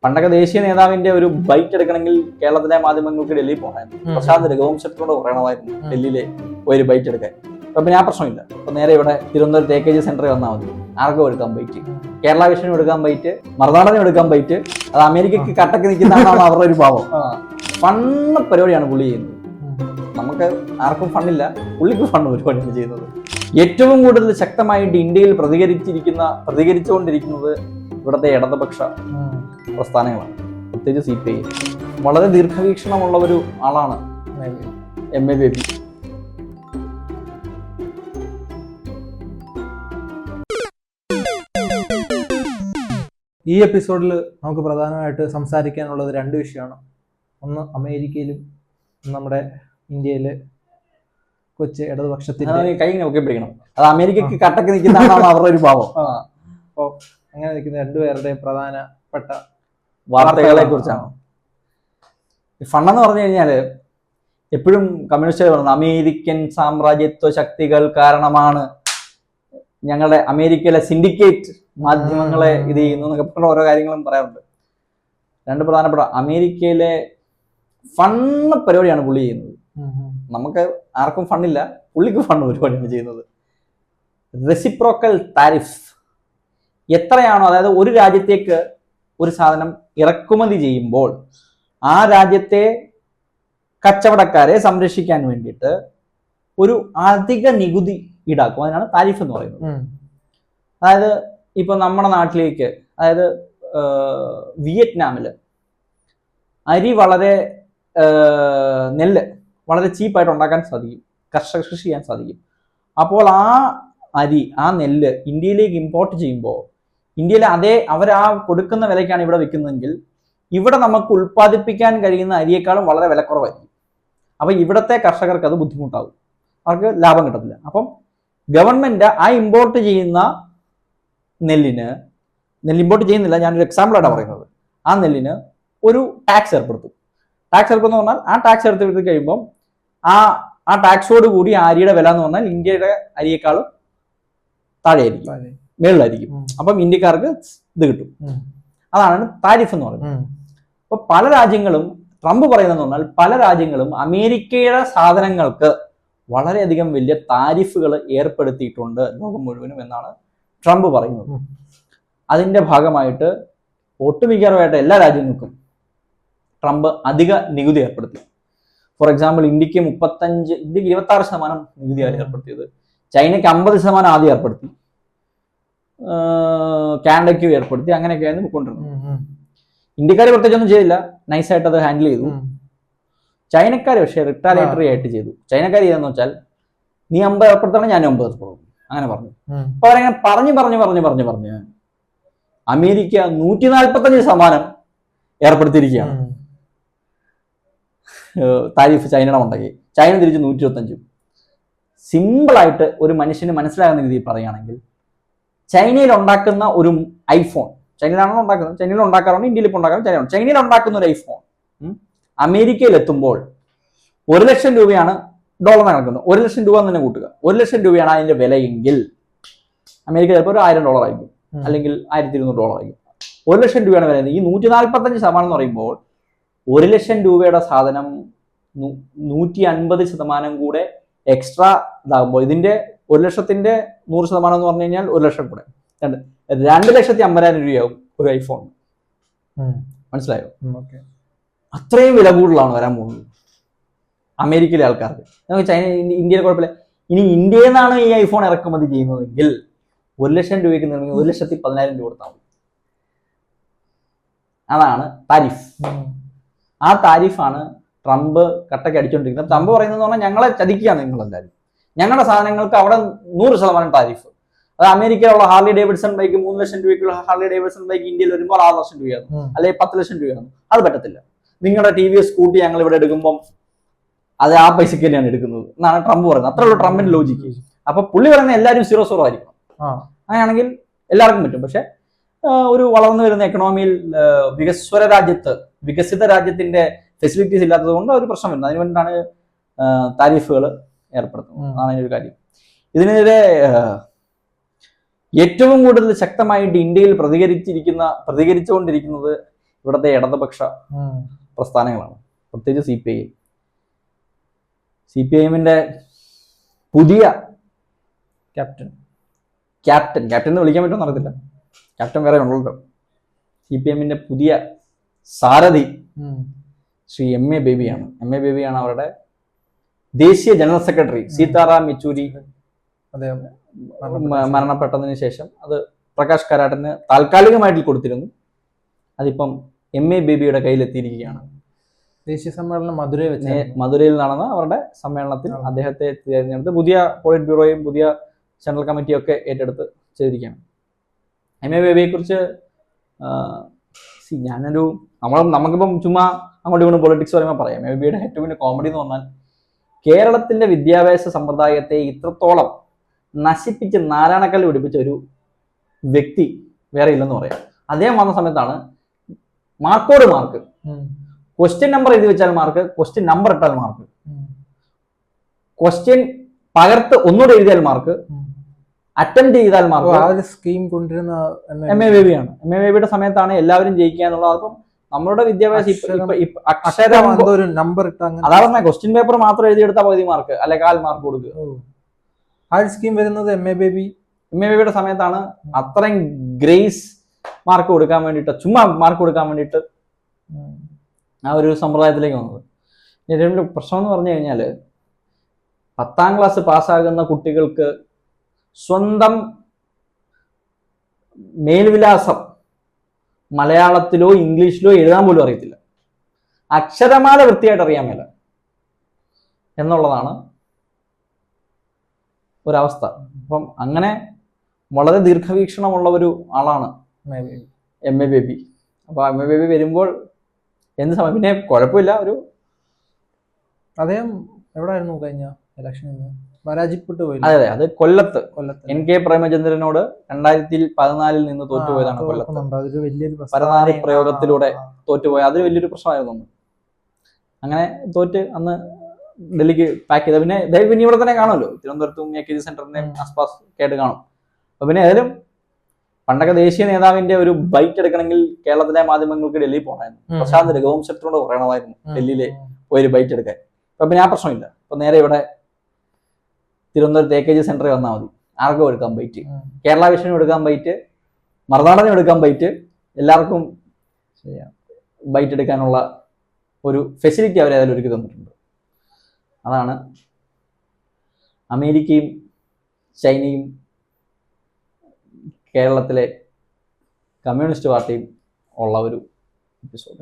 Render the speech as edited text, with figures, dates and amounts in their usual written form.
പണ്ടൊക്കെ ദേശീയ നേതാവിന്റെ ഒരു ബൈറ്റ് എടുക്കണമെങ്കിൽ കേരളത്തിലെ മാധ്യമങ്ങൾക്ക് ഡൽഹി പോകണമായിരുന്നു. പ്രശാന്ത് രഘുവംശത്തോട് പറയണമായിരുന്നു ഡൽഹിയിലെ ഒരു ബൈറ്റ് എടുക്കാൻ. അപ്പൊ പിന്നെ ആ പ്രശ്നമില്ല. അപ്പൊ നേരെ ഇവിടെ തിരുവനന്തപുരം AKG സെന്ററിൽ വന്നാൽ മതി. ആർക്കും എടുക്കാൻ ബൈറ്റ്, കേരള വിഷനും എടുക്കാൻ ബൈറ്റ്, മറുനാടനും എടുക്കാൻ ബൈറ്റ്. അത് അമേരിക്കക്ക് കട്ടക്ക് നിൽക്കുന്നതാണ് അവരുടെ ഒരു ഭാവം. ഫണ്ണ് പരിപാടിയാണ് പുള്ളി ചെയ്യുന്നത്. നമുക്ക് ആർക്കും ഫണ്ടില്ല, പുള്ളിക്ക് ഫണ്ട് പരിപാടിയാണ് ചെയ്യുന്നത്. ഏറ്റവും കൂടുതൽ ശക്തമായിട്ട് ഇന്ത്യയിൽ പ്രതികരിച്ചുകൊണ്ടിരിക്കുന്നത് ഇവിടുത്തെ ഇടതുപക്ഷ പ്രസ്ഥാനങ്ങളാണ്, പ്രത്യേകിച്ച് CPI. വളരെ ദീർഘവീക്ഷണമുള്ള ഒരു ആളാണ് MA ബേബി. ഈ എപ്പിസോഡിൽ നമുക്ക് പ്രധാനമായിട്ട് സംസാരിക്കാനുള്ളത് രണ്ട് വിഷയമാണ്. ഒന്ന് അമേരിക്കയിലും നമ്മുടെ ഇന്ത്യയിലെ കൊച്ചു ഇടതുപക്ഷത്തിന്റെ കൈ നോക്കി പിടിക്കണം. അത് അമേരിക്കക്ക് കട്ടക്ക് നിൽക്കുന്നതാണ് അവരുടെ ഒരു ഭാവം. അപ്പോൾ അങ്ങനെ നിൽക്കുന്ന രണ്ടുപേരുടെയും പ്രധാനപ്പെട്ട വാർത്തകളെ കുറിച്ചാണ്. ഫണ്ടെന്ന് പറഞ്ഞു കഴിഞ്ഞാല് എപ്പോഴും കമ്മ്യൂണിസ്റ്റുകൾ പറയുന്നത് അമേരിക്കൻ സാമ്രാജ്യത്വ ശക്തികൾ കാരണമാണ് ഞങ്ങളുടെ അമേരിക്കയിലെ സിൻഡിക്കേറ്റ് മാധ്യമങ്ങളെ ഇത് ചെയ്യുന്നു എന്നൊക്കെ പറഞ്ഞ ഓരോ കാര്യങ്ങളും പറയാറുണ്ട്. രണ്ട് പ്രധാനപ്പെട്ട അമേരിക്കയിലെ ഫണ്ട് പരിപാടിയാണ് പുള്ളി ചെയ്യുന്നത്. നമുക്ക് ആർക്കും ഫണ്ടില്ല, പുള്ളിക്ക് ഫണ്ട് പരിപാടിയാണ് ചെയ്യുന്നത്. റെസിപ്രോക്കൽ താരിഫ് എത്രയാണോ, അതായത് ഒരു രാജ്യത്തേക്ക് ഒരു സാധനം ഇറക്കുമതി ചെയ്യുമ്പോൾ ആ രാജ്യത്തെ കച്ചവടക്കാരെ സംരക്ഷിക്കാൻ വേണ്ടിയിട്ട് ഒരു അധിക നികുതി ഈടാക്കും. അതിനാണ് താരിഫ് എന്ന് പറയുന്നത്. അതായത് ഇപ്പൊ നമ്മുടെ നാട്ടിലേക്ക്, അതായത് വിയറ്റ്നാമില് അരി നെല്ല് വളരെ ചീപ്പായിട്ട് ഉണ്ടാക്കാൻ സാധിക്കും, കർഷക കൃഷി ചെയ്യാൻ സാധിക്കും. അപ്പോൾ ആ അരി, ആ നെല്ല് ഇന്ത്യയിലേക്ക് ഇമ്പോർട്ട് ചെയ്യുമ്പോൾ ഇന്ത്യയിലെ അവർ ആ കൊടുക്കുന്ന വിലയ്ക്കാണ് ഇവിടെ വിൽക്കുന്നതെങ്കിൽ ഇവിടെ നമുക്ക് ഉൽപ്പാദിപ്പിക്കാൻ കഴിയുന്ന അരിയേക്കാളും വളരെ വിലക്കുറവായിരിക്കും. അപ്പൊ ഇവിടുത്തെ കർഷകർക്ക് അത് ബുദ്ധിമുട്ടാകും, അവർക്ക് ലാഭം കിട്ടത്തില്ല. അപ്പം ഗവൺമെന്റ് ആ ഇമ്പോർട്ട് ചെയ്യുന്ന നെല്ല് ഇമ്പോർട്ട് ചെയ്യുന്നില്ല, ഞാനൊരു എക്സാമ്പിളാണ് പറയുന്നത്. ആ നെല്ലിന് ഒരു ടാക്സ് ഏർപ്പെടുത്തും. ടാക്സ് ഏർപ്പെടുത്തുന്ന പറഞ്ഞാൽ ആ ടാക്സ് ഏർപ്പെടുത്തി കഴിയുമ്പോൾ ആ ടാക്സോട് കൂടി ആ അരിയുടെ വില എന്ന് പറഞ്ഞാൽ ഇന്ത്യയുടെ അരിയേക്കാളും താഴെയായിരിക്കും, മേളിലായിരിക്കും. അപ്പം ഇന്ത്യക്കാർക്ക് ഇത് കിട്ടും. അതാണ് താരിഫ് എന്ന് പറയുന്നത്. അപ്പൊ പല രാജ്യങ്ങളും, ട്രംപ് പറയുന്നതെന്ന് പറഞ്ഞാൽ പല രാജ്യങ്ങളും അമേരിക്കയുടെ സാധനങ്ങൾക്ക് വളരെയധികം വലിയ താരിഫുകൾ ഏർപ്പെടുത്തിയിട്ടുണ്ട് ലോകം മുഴുവനും എന്നാണ് ട്രംപ് പറയുന്നത്. അതിന്റെ ഭാഗമായിട്ട് ഒട്ടുമിക്കവാറുമായിട്ട് എല്ലാ രാജ്യങ്ങൾക്കും ട്രംപ് അധിക നികുതി ഏർപ്പെടുത്തി. ഫോർ എക്സാമ്പിൾ ഇന്ത്യക്ക് 26% നികുതിയാണ് ഏർപ്പെടുത്തിയത്. ചൈനയ്ക്ക് 50% ആദ്യം ഏർപ്പെടുത്തി, കാനഡയ്ക്ക് ഏർപ്പെടുത്തി, അങ്ങനെയൊക്കെയായിരുന്നു കൊണ്ടിരുന്നത്. ഇന്ത്യക്കാർ പ്രത്യേകിച്ചൊന്നും ചെയ്തില്ല, നൈസായിട്ട് അത് ഹാൻഡിൽ ചെയ്തു. ചൈനക്കാർ പക്ഷേ റിട്ടാലിയേറ്ററി ആയിട്ട് ചെയ്തു. ചൈനക്കാർ ചെയ്തെന്ന് വെച്ചാൽ നീ 50 ഏർപ്പെടുത്തണം, ഞാൻ 50 ഏർപ്പെടും, അങ്ങനെ പറഞ്ഞു. അപ്പൊ അവരങ്ങനെ പറഞ്ഞ് അമേരിക്ക 145% ഏർപ്പെടുത്തിയിരിക്കുകയാണ് താരിഫ് ചൈനയുടെ ഉണ്ടാക്കി. ചൈന തിരിച്ച് 125. സിമ്പിളായിട്ട് ഒരു മനുഷ്യന് മനസ്സിലാകുന്ന രീതിയിൽ പറയുകയാണെങ്കിൽ, ചൈനയിൽ ഉണ്ടാക്കുന്ന ഒരു ഐഫോൺ, ചൈനയിലാണോ ഉണ്ടാക്കുന്നത്, ചൈനയിൽ ഉണ്ടാക്കാറുണ്ട്, ഇന്ത്യയിൽ ഇപ്പോൾ ഉണ്ടാക്കാറുണ്ട്, ചൈനയിൽ ഉണ്ടാക്കുന്ന ഒരു ഐഫോൺ അമേരിക്കയിൽ എത്തുമ്പോൾ 1 ലക്ഷം രൂപയാണ് ഡോളർ നടക്കുന്നത്. 1 ലക്ഷം രൂപ തന്നെ കൂട്ടുക, 1 ലക്ഷം രൂപയാണ് അതിന്റെ വിലയെങ്കിൽ അമേരിക്ക ചിലപ്പോൾ ഒരു $1000 ആയിരിക്കും, അല്ലെങ്കിൽ $1200 ആയിരിക്കും. 1 ലക്ഷം രൂപയാണ് വില. ഈ 145% എന്ന് പറയുമ്പോൾ 1 ലക്ഷം രൂപയുടെ സാധനം 150% കൂടെ എക്സ്ട്രാ ഇതാകുമ്പോൾ ഇതിന്റെ 1 ലക്ഷത്തിന്റെ 100% എന്ന് പറഞ്ഞു കഴിഞ്ഞാൽ 1 ലക്ഷം കൂടെ 2,50,000 രൂപയാവും ഒരു ഐഫോൺ. മനസ്സിലായോ? അത്രയും വില കൂടുതലാണ് വരാൻ പോകുന്നത് അമേരിക്കയിലെ ആൾക്കാർക്ക്. ചൈന, ഇന്ത്യയിൽ കുഴപ്പമില്ല. ഇനി ഇന്ത്യയിൽ നിന്നാണ് ഈ ഐഫോൺ ഇറക്കുമതി ചെയ്യുന്നതെങ്കിൽ 1 ലക്ഷം രൂപയ്ക്ക് നിർമ്മിക്കുന്ന 1,10,000 രൂപ കൊടുത്താൽ മതി. അതാണ് താരിഫ്. ആ താരിഫാണ് ട്രംപ് കട്ടയ്ക്ക് അടിച്ചുകൊണ്ടിരിക്കുന്നത്. ട്രംപ് പറയുന്നതെന്ന് പറഞ്ഞാൽ ഞങ്ങളെ ചതിക്കുകയാണ് നിങ്ങളെല്ലാവരും, ഞങ്ങളുടെ സാധനങ്ങൾക്ക് അവിടെ 100% താരിഫ്. അത് അമേരിക്കയിലുള്ള ഹാർലി ഡേവിഡ്സൺ ബൈക്ക് 3 ലക്ഷം രൂപയ്ക്കുള്ള ഹാർലി ഡേവിഡ്സൺ ബൈക്ക് ഇന്ത്യയിൽ വരുമ്പോൾ 6 ലക്ഷം രൂപയാണ്, അല്ലെങ്കിൽ 10 ലക്ഷം രൂപയാണ്. അത് പറ്റത്തില്ല. നിങ്ങളുടെ TVS സ്കൂട്ടി ഞങ്ങൾ ഇവിടെ എടുക്കുമ്പോൾ അത് ആ പൈസക്ക് തന്നെയാണ് എടുക്കുന്നത് എന്നാണ് ട്രംപ് പറയുന്നത്. അത്രേ ഉള്ളൂ ട്രംപിന്റെ ലോജിക്ക്. അപ്പൊ പുള്ളി പറയുന്ന എല്ലാവരും 0-0 ആയിരിക്കണം. അങ്ങനെയാണെങ്കിൽ എല്ലാവർക്കും പറ്റും. പക്ഷെ ഒരു വളർന്നു വരുന്ന എക്കണോമിയിൽ വികസിത രാജ്യത്തിന്റെ ഫെസിലിറ്റീസ് ഇല്ലാത്തത് കൊണ്ട് ഒരു പ്രശ്നം വരുന്നത്. അതിന് വേണ്ടിയിട്ടാണ് താരിഫുകൾ ഏർപ്പെടുത്തുന്നത്. അതാണ് അതിനൊരു കാര്യം. ഇതിനെതിരെ ഏറ്റവും കൂടുതൽ ശക്തമായിട്ട് ഇന്ത്യയിൽ പ്രതികരിച്ചുകൊണ്ടിരിക്കുന്നത് ഇവിടുത്തെ ഇടതുപക്ഷ പ്രസ്ഥാനങ്ങളാണ്, പ്രത്യേകിച്ച് CPIM-ന്റെ പുതിയ ക്യാപ്റ്റൻ എന്ന് വിളിക്കാൻ പറ്റുമെന്ന് അറിയത്തില്ല, ക്യാപ്റ്റൻ വേറെ ഉണ്ടല്ലോ. CPIM-ന്റെ പുതിയ സാരഥി ശ്രീ MA ബേബിയാണ് അവരുടെ ദേശീയ ജനറൽ സെക്രട്ടറി. സീതാറാം യെച്ചൂരി മരണപ്പെട്ടതിന് ശേഷം അത് പ്രകാശ് കാരാട്ടിന് താൽക്കാലികമായിട്ട് കൊടുത്തിരുന്നു. അതിപ്പം MA ബേബിയുടെ കയ്യിലെത്തിയിരിക്കുകയാണ്. ദേശീയ സമ്മേളനം മധുരയിൽ നടന്ന അവരുടെ സമ്മേളനത്തിൽ അദ്ദേഹത്തെ തിരഞ്ഞെടുത്ത് പുതിയ പോളിറ്റ് ബ്യൂറോയും പുതിയ സെൻട്രൽ കമ്മിറ്റിയും ഒക്കെ ഏറ്റെടുത്ത് ചെയ്തിരിക്കുകയാണ്. MA ബേബിയെ കുറിച്ച് നമുക്കിപ്പം ചുമ്മാ അങ്ങോട്ട് ഇങ്ങോട്ട് പൊളിറ്റിക്സ് പറയുമ്പോൾ പറയാം. MA ബേബിയുടെ ഏറ്റവും വലിയ കോമഡി എന്ന് പറഞ്ഞാൽ കേരളത്തിന്റെ വിദ്യാഭ്യാസ സമ്പ്രദായത്തെ ഇത്രത്തോളം നശിപ്പിച്ച് നാരായണക്കല്ല് പിടിപ്പിച്ച ഒരു വ്യക്തി വേറെ ഇല്ലെന്ന് പറയാം. അദ്ദേഹം വന്ന സമയത്താണ് മാർക്കോട് മാർക്ക്, ക്വസ്റ്റ്യൻ നമ്പർ എഴുതി വെച്ചാൽ മാർക്ക്, ക്വസ്റ്റ്യൻ നമ്പർ ഇട്ടാൽ മാർക്ക്, ക്വസ്റ്റ്യൻ പകർത്ത് ഒന്നുകൂടെ എഴുതിയാൽ മാർക്ക്, അറ്റംപ്റ്റ് ചെയ്താൽ മാർക്ക്. സ്കീം കൊണ്ടുവരുന്ന MA ബേബിയാണ്. MA ബേബിയുടെ സമയത്താണ് എല്ലാവരും ജയിക്കുക എന്നുള്ളത്. അപ്പം നമ്മുടെ വിദ്യാഭ്യാസം അക്ഷരം നമ്പർ അതാ പറഞ്ഞ ക്വസ്റ്റ്യൻ പേപ്പർ മാത്രം എഴുതിയെടുത്താൽ പകുതി മാർക്ക് അല്ലെ 1/4 മാർക്ക് കൊടുക്കുക. ആ സ്കീം വരുന്നത് MA ബേബിയുടെ സമയത്താണ്. അത്രയും ഗ്രേസ് മാർക്ക് കൊടുക്കാൻ വേണ്ടിയിട്ട്, ചുമ്മാ മാർക്ക് കൊടുക്കാൻ വേണ്ടിയിട്ട് ആ ഒരു സമ്പ്രദായത്തിലേക്ക് വന്നത്. ഇതിന്റെ പ്രശ്നം എന്ന് പറഞ്ഞു കഴിഞ്ഞാൽ 10ാം ക്ലാസ് പാസ്സാകുന്ന കുട്ടികൾക്ക് സ്വന്തം മേൽവിലാസം മലയാളത്തിലോ ഇംഗ്ലീഷിലോ എഴുതാൻ പോലും അറിയത്തില്ല. അക്ഷരമാല വൃത്തിയായിട്ട് അറിയാൻ മേല എന്നുള്ളതാണ് ഒരവസ്ഥ. അപ്പം അങ്ങനെ വളരെ ദീർഘവീക്ഷണമുള്ള ഒരു ആളാണ് MA ബേബി. അപ്പൊ MA ബേബി വരുമ്പോൾ എന്ത് സമയം, പിന്നെ കുഴപ്പമില്ല. അദ്ദേഹം എവിടെയായിരുന്നു കഴിഞ്ഞ ഇലക്ഷനിൽ പരാജയപ്പെട്ടു പോയി. അതെ, അത് കൊല്ലത്ത് NK പ്രേമചന്ദ്രനോട് 2014 നിന്ന് തോറ്റുപോയതാണ്. കൊല്ലത്ത് പരനാറി പ്രയോഗത്തിലൂടെ തോറ്റുപോയ അതൊരു വലിയൊരു പ്രശ്നമായിരുന്നു. അങ്ങനെ തോറ്റ് അന്ന് ഡൽഹിക്ക് പാക്ക് ചെയ്ത. പിന്നെ പിന്നെ ഇവിടെ തന്നെ കാണുമല്ലോ, തിരുവനന്തപുരത്തും AKG സെന്ററിന്റെയും ആസ്പാസ് കേട്ട് കാണും. അപ്പൊ പിന്നെ ഏതായാലും പണ്ടൊക്കെ ദേശീയ നേതാവിന്റെ ഒരു ബൈറ്റ് എടുക്കണമെങ്കിൽ കേരളത്തിലെ മാധ്യമങ്ങൾക്ക് ഡൽഹി പോകണമായിരുന്നു. പ്രശാന്ത് രഘുവംശത്തിനോട് പറയണമായിരുന്നു ഡൽഹിയിലെ ഒരു ബൈറ്റ് എടുക്കാൻ. അപ്പൊ പിന്നെ ആ പ്രശ്നമില്ല. അപ്പൊ നേരെ ഇവിടെ തിരുവനന്തപുരത്ത് AKG സെന്ററിൽ വന്നാൽ മതി. ആർക്കും എടുക്കാൻ ബൈറ്റ്, കേരള വിഷനും എടുക്കാൻ ബൈറ്റ്, മറുനാടനും എടുക്കാൻ ബൈറ്റ്, എല്ലാവർക്കും ബൈറ്റ് എടുക്കാനുള്ള ഒരു ഫെസിലിറ്റി അവരെ അതിൽ ഒരുക്കി തന്നിട്ടുണ്ട്. അതാണ് അമേരിക്കയും ചൈനയും കേരളത്തിലെ കമ്മ്യൂണിസ്റ്റ് പാർട്ടിയും ഉള്ള ഒരു എപ്പിസോഡ്.